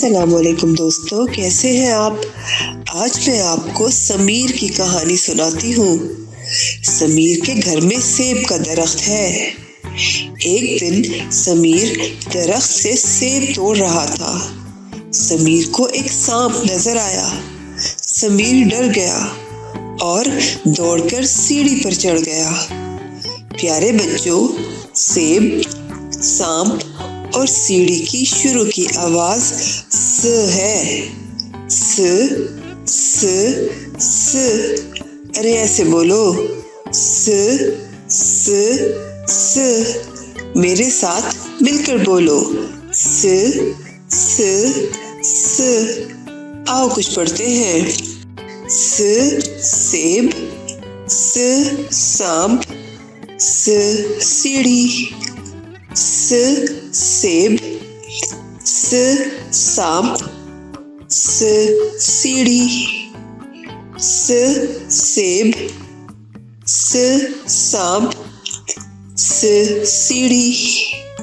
السلام علیکم دوستو، کیسے ہیں آپ؟ آج میں آپ کو سمیر کی کہانی سناتی ہوں۔ سمیر کے گھر میں سیب کا درخت ہے۔ ایک دن سمیر درخت سے سیب توڑ رہا تھا۔ سمیر کو ایک سانپ نظر آیا۔ سمیر ڈر گیا اور دوڑ کر سیڑھی پر چڑھ گیا۔ پیارے بچوں، سیب، سانپ اور سیڑھی کی شروع کی آواز س ہے۔ س س س، ارے ایسے بولو، س س س، میرے ساتھ مل کر بولو، س س س۔ آؤ کچھ پڑھتے ہیں۔ س سیب، س سانپ، س سیڑھی، س سیب، س سانپ، س سیڑھی، س سیب، س سانپ، س سیڑھی۔